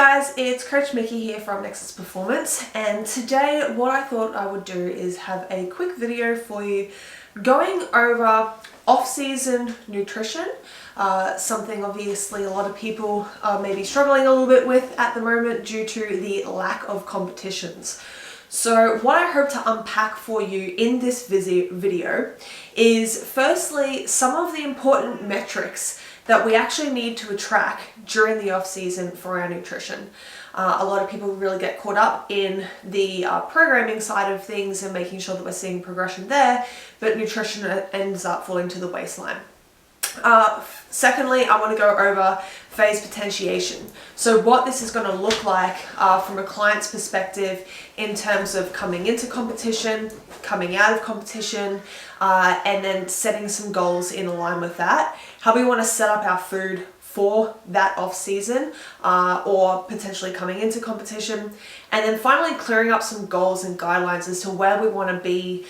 guys, it's Coach Mikki here from Nexus Performance, and today what I thought I would do is have a quick video for you going over off-season nutrition, something obviously a lot of people are maybe struggling a little bit with at the moment due to the lack of competitions. So what I hope to unpack for you in this video is firstly some of the important metrics that we actually need to track during the off season for our nutrition. A lot of people really get caught up in the programming side of things and making sure that we're seeing progression there, but nutrition ends up falling to the waistline. Secondly, I want to go over phase potentiation. So what this is going to look like from a client's perspective in terms of coming into competition, coming out of competition, and then setting some goals in line with that. How we want to set up our food for that off season or potentially coming into competition, and then finally clearing up some goals and guidelines as to where we want to be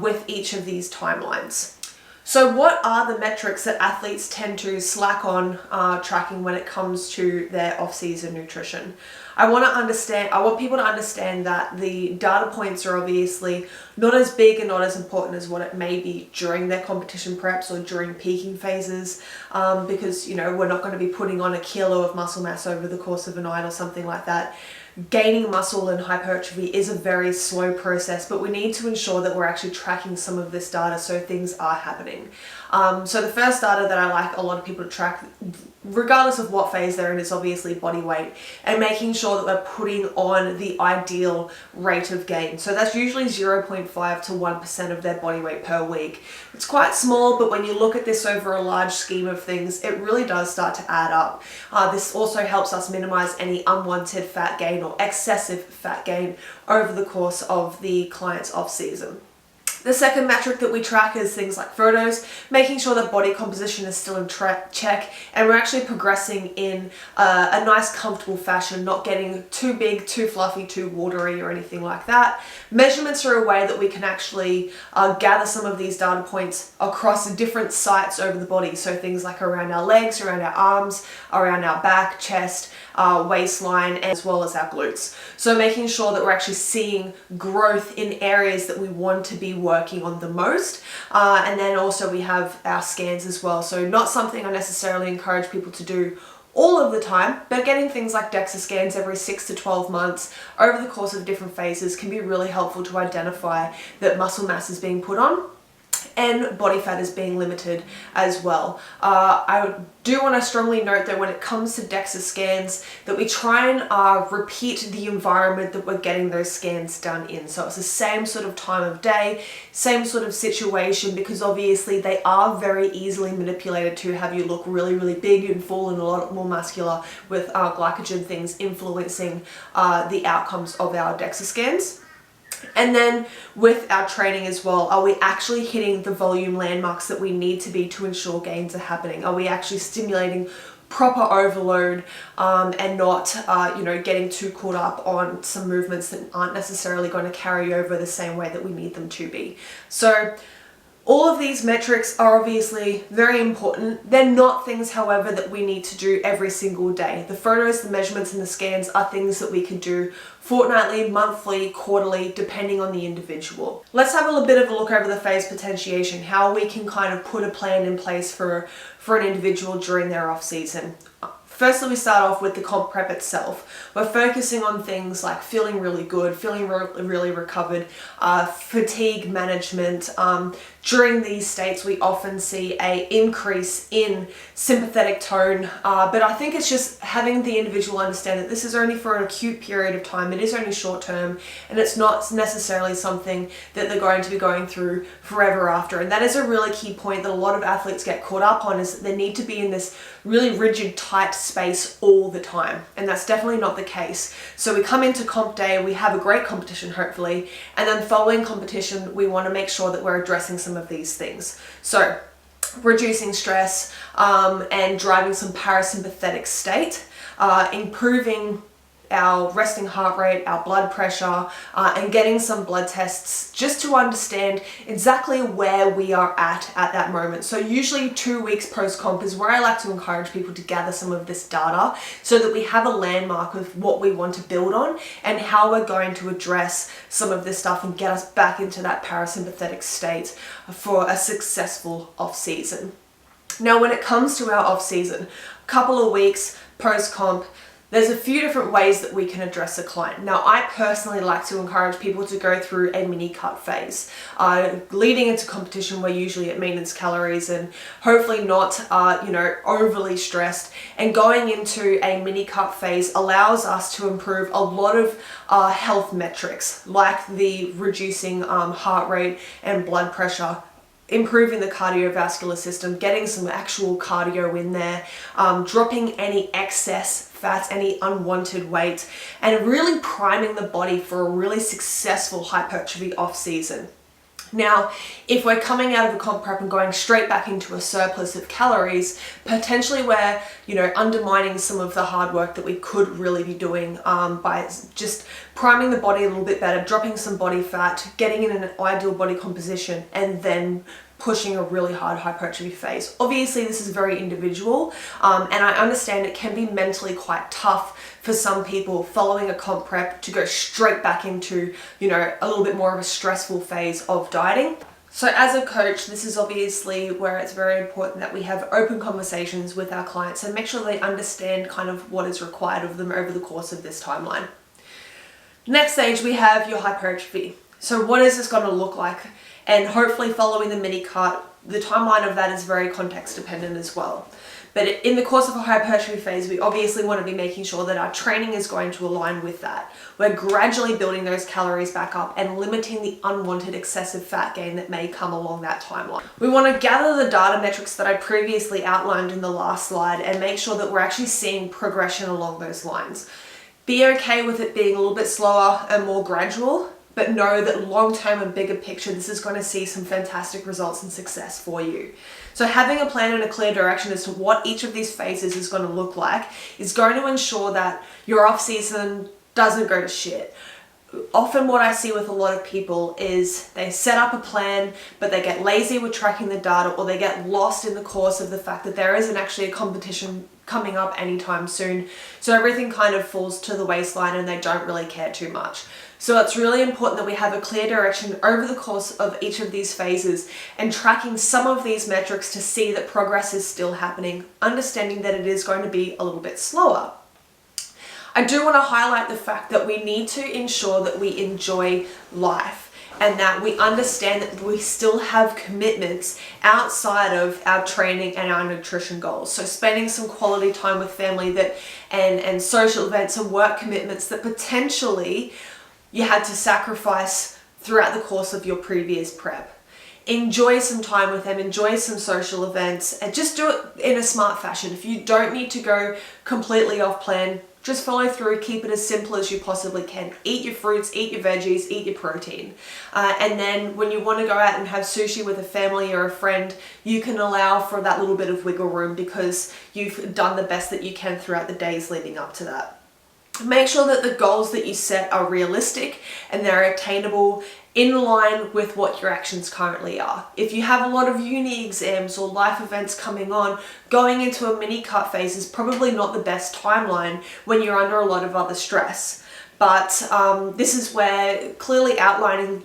with each of these timelines. So what are the metrics that athletes tend to slack on tracking when it comes to their off-season nutrition? I want people to understand that the data points are obviously not as big and not as important as what it may be during their competition preps or during peaking phases, because we're not going to be putting on a kilo of muscle mass over the course of a night or something like that. Gaining muscle and hypertrophy is a very slow process, but we need to ensure that we're actually tracking some of this data so things are happening. So the first data that I like a lot of people to track, regardless of what phase they're in, is obviously body weight and making sure that we're putting on the ideal rate of gain. So that's usually 0.5 to 1% of their body weight per week. It's quite small, but when you look at this over a large scheme of things, it really does start to add up. This also helps us minimize any unwanted fat gain or excessive fat gain over the course of the client's off season. The second metric that we track is things like photos, making sure that body composition is still in check and we're actually progressing in a nice comfortable fashion, not getting too big, too fluffy, too watery or anything like that. Measurements are a way that we can actually gather some of these data points across different sites over the body, so things like around our legs, around our arms, around our back, chest, waistline, as well as our glutes. So making sure that we're actually seeing growth in areas that we want to be working on the most. And then also we have our scans as well. So not something I necessarily encourage people to do all of the time, but getting things like DEXA scans every 6 to 12 months over the course of different phases can be really helpful to identify that muscle mass is being put on and body fat is being limited as well. I do want to strongly note that when it comes to DEXA scans, that we try and repeat the environment that we're getting those scans done in. So it's the same sort of time of day, same sort of situation, because obviously they are very easily manipulated to have you look really, really big and full and a lot more muscular, with glycogen things influencing the outcomes of our DEXA scans. And then with our training as well, are we actually hitting the volume landmarks that we need to be to ensure gains are happening? Are we actually stimulating proper overload and not getting too caught up on some movements that aren't necessarily going to carry over the same way that we need them to be? So all of these metrics are obviously very important. They're not things, however, that we need to do every single day. The photos, the measurements, and the scans are things that we can do fortnightly, monthly, quarterly, depending on the individual. Let's have a little bit of a look over the phase potentiation, how we can kind of put a plan in place for an individual during their off season. Firstly, we start off with the comp prep itself. We're focusing on things like feeling really good, feeling really recovered, fatigue management. During these states, we often see an increase in sympathetic tone, but I think it's just having the individual understand that this is only for an acute period of time, it is only short term, and it's not necessarily something that they're going to be going through forever after. And that is a really key point that a lot of athletes get caught up on, is that they need to be in this really rigid, tight space all the time, and that's definitely not the case. So we come into comp day, we have a great competition hopefully, and then following competition we want to make sure that we're addressing some of these things. So reducing stress and driving some parasympathetic state, improving our resting heart rate, our blood pressure, and getting some blood tests just to understand exactly where we are at that moment. So usually 2 weeks post-comp is where I like to encourage people to gather some of this data so that we have a landmark of what we want to build on and how we're going to address some of this stuff and get us back into that parasympathetic state for a successful off-season. Now, when it comes to our off-season, a couple of weeks post-comp, there's a few different ways that we can address a client. Now, I personally like to encourage people to go through a mini cut phase. Leading into competition, we're usually at maintenance calories and hopefully not, overly stressed. And going into a mini cut phase allows us to improve a lot of health metrics, like the reducing heart rate and blood pressure, improving the cardiovascular system, getting some actual cardio in there, dropping any excess fats, any unwanted weight, and really priming the body for a really successful hypertrophy off season. Now, if we're coming out of a comp prep and going straight back into a surplus of calories, potentially we're, undermining some of the hard work that we could really be doing by just priming the body a little bit better, dropping some body fat, getting in an ideal body composition, and then pushing a really hard hypertrophy phase. Obviously, this is very individual, and I understand it can be mentally quite tough for some people following a comp prep to go straight back into, a little bit more of a stressful phase of dieting. So as a coach, this is obviously where it's very important that we have open conversations with our clients and make sure they understand kind of what is required of them over the course of this timeline. Next stage, we have your hypertrophy. So what is this going to look like? And hopefully following the mini cut, the timeline of that is very context dependent as well. But in the course of a hypertrophy phase, we obviously want to be making sure that our training is going to align with that. We're gradually building those calories back up and limiting the unwanted excessive fat gain that may come along that timeline. We want to gather the data metrics that I previously outlined in the last slide and make sure that we're actually seeing progression along those lines. Be okay with it being a little bit slower and more gradual, but know that long-term and bigger picture, this is going to see some fantastic results and success for you. So having a plan and a clear direction as to what each of these phases is going to look like is going to ensure that your off-season doesn't go to shit. Often what I see with a lot of people is they set up a plan, but they get lazy with tracking the data, or they get lost in the course of the fact that there isn't actually a competition coming up anytime soon. So everything kind of falls to the waistline and they don't really care too much. So it's really important that we have a clear direction over the course of each of these phases and tracking some of these metrics to see that progress is still happening, understanding that it is going to be a little bit slower. I do want to highlight the fact that we need to ensure that we enjoy life and that we understand that we still have commitments outside of our training and our nutrition goals. So spending some quality time with family and social events and work commitments that potentially you had to sacrifice throughout the course of your previous prep. Enjoy some time with them, enjoy some social events, and just do it in a smart fashion. If you don't need to go completely off plan, just follow through, keep it as simple as you possibly can. Eat your fruits, eat your veggies, eat your protein. And then when you want to go out and have sushi with a family or a friend, you can allow for that little bit of wiggle room because you've done the best that you can throughout the days leading up to that. Make sure that the goals that you set are realistic and they're attainable in line with what your actions currently are. If you have a lot of uni exams or life events coming on, going into a mini cut phase is probably not the best timeline when you're under a lot of other stress. But this is where clearly outlining,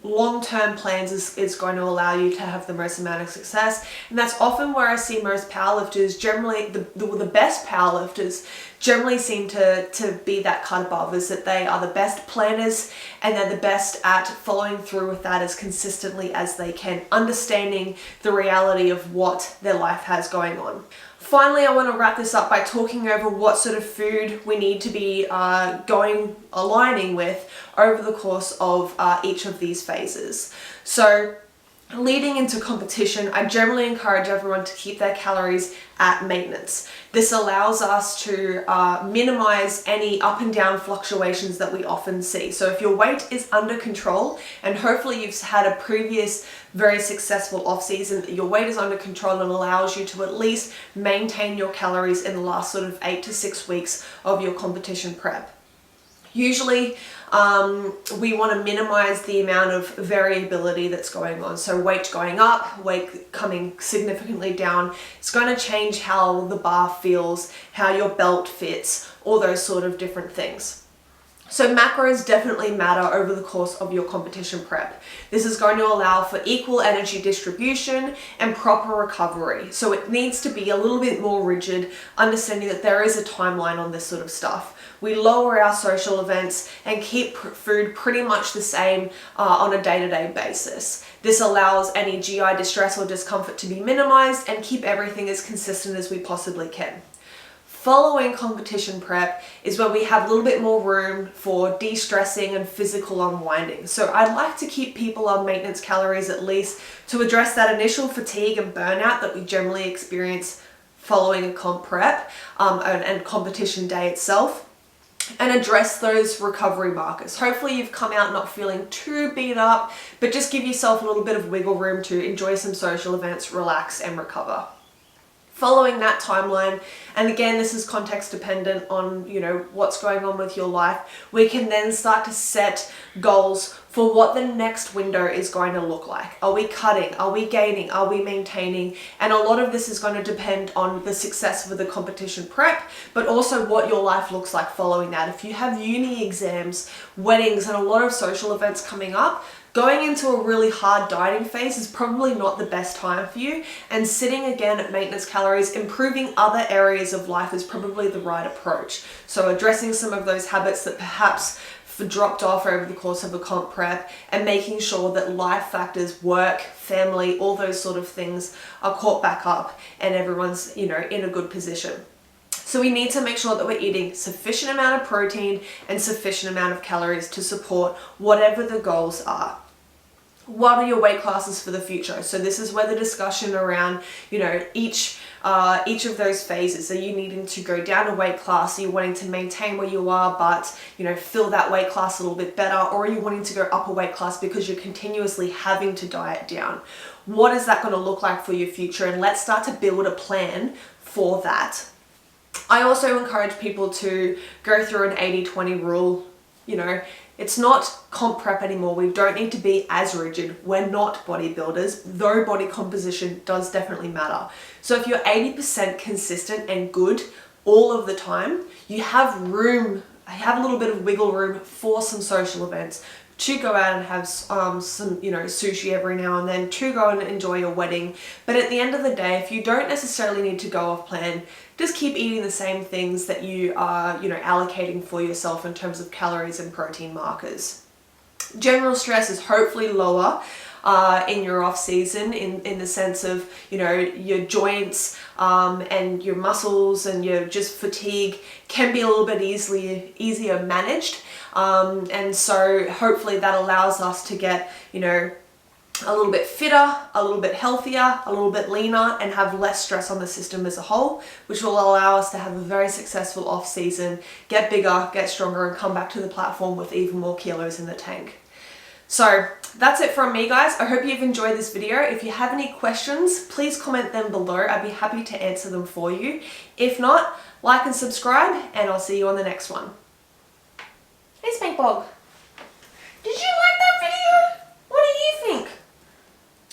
long-term plans is going to allow you to have the most amount of success. And that's often where I see most powerlifters, generally the best powerlifters generally seem to be that cut above, is that they are the best planners and they're the best at following through with that as consistently as they can, understanding the reality of what their life has going on. Finally, I want to wrap this up by talking over what sort of food we need to be aligning with over the course of each of these phases. So Leading into competition, I generally encourage everyone to keep their calories at maintenance. This allows us to minimize any up and down fluctuations that we often see. So if your weight is under control, and hopefully you've had a previous very successful off season, your weight is under control and allows you to at least maintain your calories in the last sort of 8 to 6 weeks of your competition prep. Usually, we want to minimize the amount of variability that's going on. So weight going up, weight coming significantly down, it's going to change how the bar feels, how your belt fits, all those sort of different things. So macros definitely matter over the course of your competition prep. This is going to allow for equal energy distribution and proper recovery. So it needs to be a little bit more rigid, understanding that there is a timeline on this sort of stuff. We lower our social events and keep food pretty much the same on a day-to-day basis. This allows any GI distress or discomfort to be minimized and keep everything as consistent as we possibly can. Following competition prep is when we have a little bit more room for de-stressing and physical unwinding. So I'd like to keep people on maintenance calories at least to address that initial fatigue and burnout that we generally experience following a comp prep and competition day itself, and address those recovery markers. Hopefully you've come out not feeling too beat up, but just give yourself a little bit of wiggle room to enjoy some social events, relax and recover. Following that timeline, and again, this is context dependent on, what's going on with your life, we can then start to set goals for what the next window is going to look like. Are we cutting? Are we gaining? Are we maintaining? And a lot of this is going to depend on the success of the competition prep, but also what your life looks like following that. If you have uni exams, weddings, and a lot of social events coming up, going into a really hard dieting phase is probably not the best time for you, and sitting again at maintenance calories, improving other areas of life is probably the right approach. So addressing some of those habits that perhaps dropped off over the course of a comp prep, and making sure that life factors, work, family, all those sort of things are caught back up and everyone's, in a good position. So we need to make sure that we're eating sufficient amount of protein and sufficient amount of calories to support whatever the goals are. What are your weight classes for the future? So this is where the discussion around, each of those phases. Are you needing to go down a weight class? Are you wanting to maintain where you are, but, fill that weight class a little bit better? Or are you wanting to go up a weight class because you're continuously having to diet down? What is that going to look like for your future? And let's start to build a plan for that. I also encourage people to go through an 80-20 rule. It's not comp prep anymore. We don't need to be as rigid. We're not bodybuilders, though body composition does definitely matter. So if you're 80% consistent and good all of the time, you have a little bit of wiggle room for some social events, to go out and have some sushi every now and then, to go and enjoy your wedding. But at the end of the day, if you don't necessarily need to go off plan, just keep eating the same things that you are, allocating for yourself in terms of calories and protein markers. General stress is hopefully lower in your off season in the sense of, your joints and your muscles and your just fatigue can be a little bit easier managed. And so hopefully that allows us to get, a little bit fitter, a little bit healthier, a little bit leaner, and have less stress on the system as a whole, which will allow us to have a very successful off season, get bigger, get stronger, and come back to the platform with even more kilos in the tank. So that's it from me, guys. I hope you've enjoyed this video. If you have any questions, please comment them below. I'd be happy to answer them for you. If not, like and subscribe, and I'll see you on the next one. Hey, Spankbog. Did you like that video? What do you think?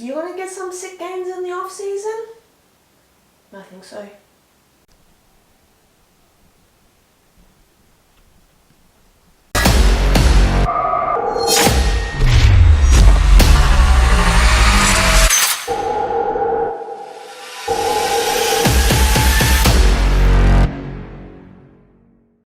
You want to get some sick gains in the off season? I think so.